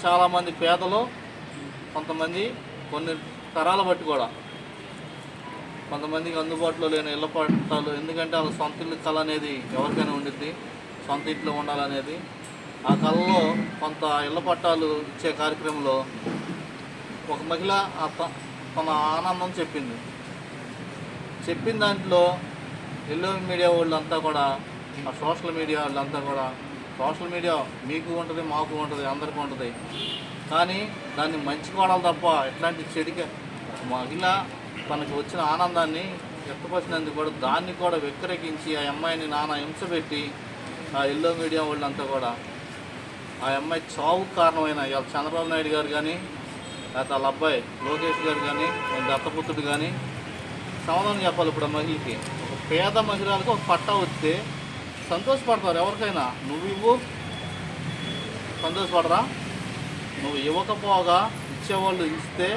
చాలామంది పేదలు, కొంతమంది కొన్ని తరాల బట్టి కూడా కొంతమందికి అందుబాటులో లేని ఇళ్ల పట్టాలు, ఎందుకంటే వాళ్ళ సొంత ఇల్లు కళ అనేది ఎవరికైనా ఉండిద్ది, సొంత ఇంట్లో ఉండాలనేది. ఆ కళలో కొంత ఇళ్ల పట్టాలు ఇచ్చే కార్యక్రమంలో ఒక మహిళ తన ఆనందం చెప్పిన దాంట్లో ఎల్లో మీడియా వాళ్ళంతా కూడా, ఆ సోషల్ మీడియా వాళ్ళంతా కూడా, సోషల్ మీడియా మీకు ఉంటుంది, మాకు ఉంటుంది, అందరికీ ఉంటుంది, కానీ దాన్ని మంచి వాడాలి తప్ప ఎట్లాంటి చెడుగా మహిళ తనకు వచ్చిన ఆనందాన్ని వ్యక్తపరిచినందుకు కూడా దాన్ని కూడా వ్యతిరేకించి ఆ అమ్మాయిని నానా హింస పెట్టి ఆ ఎల్లో మీడియా వాళ్ళంతా కూడా ఆ అమ్మాయి చావుకు కారణమైన ఇవాళ చంద్రబాబు నాయుడు గారు కానీ, లేకపోతే వాళ్ళ అబ్బాయి లోకేష్ గారు కానీ, దత్తపుత్రుడు కానీ సమాధానం చెప్పాలి. ఇప్పుడు మహిళకి, ఒక పేద మహిళలకు ఒక పట్టా వస్తే సంతోషపడతారు ఎవరికైనా. నువ్వు ఇవ్వు, సంతోషపడరా? నువ్వు ఇవ్వకపోగా ఇచ్చేవాళ్ళు ఇస్తే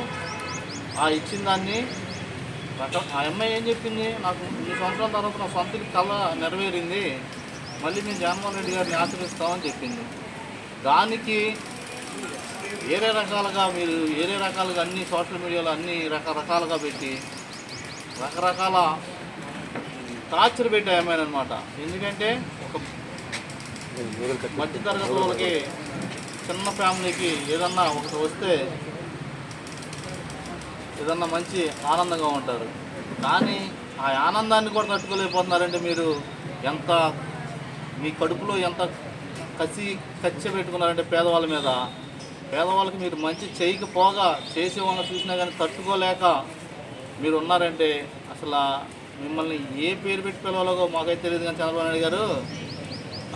ఆ ఇచ్చిన దాన్ని ఆ అమ్మాయి ఏం చెప్పింది, నాకు 2 సంవత్సరాల తర్వాత నా సొంత కళ నెరవేరింది, మళ్ళీ మేము జగన్మోహన్ రెడ్డి గారిని ఆచరిస్తామని చెప్పింది. దానికి వేరే రకాలుగా అన్ని సోషల్ మీడియాలో అన్ని రకరకాలుగా పెట్టి రకరకాల టార్చర్ పెట్టే అమ్మాయిని అనమాట. ఎందుకంటే ఒక మధ్యతరగతి వాళ్ళకి, చిన్న ఫ్యామిలీకి ఏదన్నా ఒకటి వస్తే ఏదన్నా మంచి ఆనందంగా ఉంటారు, కానీ ఆ ఆనందాన్ని కూడా తట్టుకోలేకపోతున్నారంటే మీరు ఎంత మీ కడుపులో ఎంత కచ్చి పెట్టుకున్నారంటే పేదవాళ్ళ మీద. పేదవాళ్ళకి మీరు మంచి చేయకపోగా చేసేవాళ్ళని చూసినా కానీ తట్టుకోలేక మీరు ఉన్నారంటే అసలు మిమ్మల్ని ఏ పేరు పెట్టి పిలవాలో మాకైతే తెలియదు. కానీ చంద్రబాబు నాయుడు గారు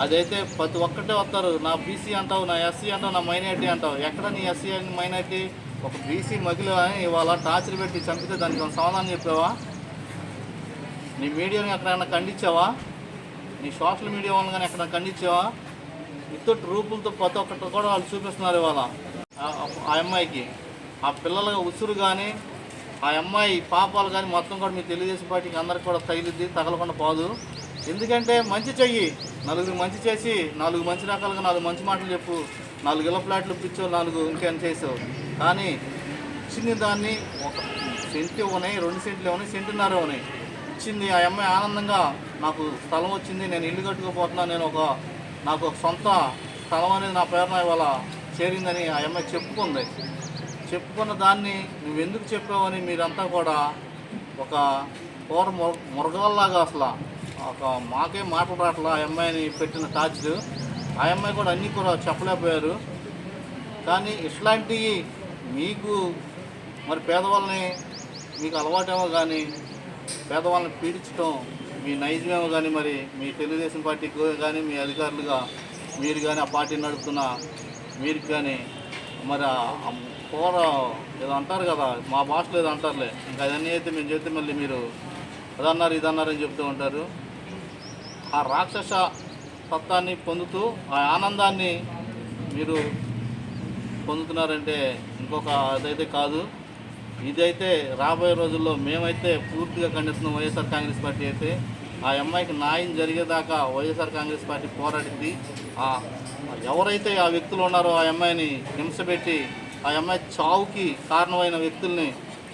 అదైతే ప్రతి ఒక్కటే వస్తారు, నా బీసీ అంటావు, నా ఎస్సీ అంటావు, నా మైనారిటీ అంటావు. ఎక్కడ నీ ఎస్సీ అని మైనారిటీ? ఒక బీసీ మహిళ ఇవాళ టార్చర్ పెట్టి చంపితే దానికి సమాధానం చెప్పావా? నీ మీడియాని ఎక్కడైనా ఖండించావా? నీ సోషల్ మీడియా వాళ్ళని కానీ ఎక్కడైనా ఖండించావా? ఇత్తటి రూపులతో ప్రతి ఒక్కటి కూడా వాళ్ళు చూపిస్తున్నారు ఇవాళ ఆ అమ్మాయికి. ఆ పిల్లల ఉసురు కానీ, ఆ అమ్మాయి పాపాలు కానీ మొత్తం కూడా మీ తెలుగుదేశం పార్టీకి అందరికి కూడా తగిలిద్ది, తగలకుండా పోదు. ఎందుకంటే మంచి చెయ్యి, నలుగురు మంచి చేసి 4 మంచి రకాలుగా 4 మంచి మాటలు చెప్పు, 4 ఇళ్ళ ఫ్లాట్లు పిచ్చో, 4 ఇంకేం చేసావు. కానీ ఇచ్చింది దాన్ని 1 సెంటు ఉన్నాయి, 2 సెంట్లు ఉన్నాయి, సెంటున్నర ఉన్నాయి ఇచ్చింది. ఆ అమ్మాయి ఆనందంగా నాకు స్థలం వచ్చింది, నేను ఇల్లు కట్టుకోపోతున్నా, నాకు ఒక సొంత స్థలం అనేది నా పేరున ఇవాళ చేరిందని ఆ అమ్మాయి చెప్పుకున్న దాన్ని నువ్వెందుకు చెప్పావని మీరంతా కూడా ఒక మురగాల్లాగా అసలు ఒక మాకే మాటలు రాట్లా ఆ అమ్మాయిని పెట్టిన టార్చర్. ఆ అమ్మాయి కూడా అన్నీ కూడా చెప్పలేకపోయారు. కానీ ఇట్లాంటివి మీకు మరి పేదవాళ్ళని మీకు అలవాటేమో, కానీ పేదవాళ్ళని పీడించడం మీ నైజమేమో. కానీ మరి మీ తెలుగుదేశం పార్టీకి కానీ మీ అధికారులుగా మీరు కానీ ఆ పార్టీని నడుపుతున్న మీరు కానీ మరి ఏదో అంటారు కదా, మా భాషలో ఏదో అంటారులే, ఇంకా అవన్నీ అయితే మేము చెప్తే మళ్ళీ మీరు అదన్నారు ఇదన్నారని చెప్తూ ఉంటారు. ఆ రాక్షస సత్తాన్ని పొందుతూ ఆ ఆనందాన్ని మీరు పొందుతున్నారంటే ఇంకొక అదైతే కాదు. ఇదైతే రాబోయే రోజుల్లో మేమైతే పూర్తిగా ఖండిస్తున్నాం. వైఎస్ఆర్ కాంగ్రెస్ పార్టీ అయితే ఆ అమ్మాయికి న్యాయం జరిగేదాకా వైఎస్ఆర్ కాంగ్రెస్ పార్టీ పోరాడింది. ఎవరైతే ఆ వ్యక్తులు ఉన్నారో ఆ అమ్మాయిని హింసపెట్టి ఆ అమ్మాయి చావుకి కారణమైన వ్యక్తుల్ని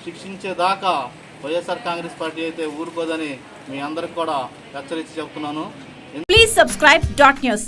శిక్షించేదాకా వైఎస్ఆర్ కాంగ్రెస్ పార్టీ అయితే ఊరుకోదని మీ అందరికి కూడా హెచ్చరించి చెప్తున్నాను. Please subscribe .news.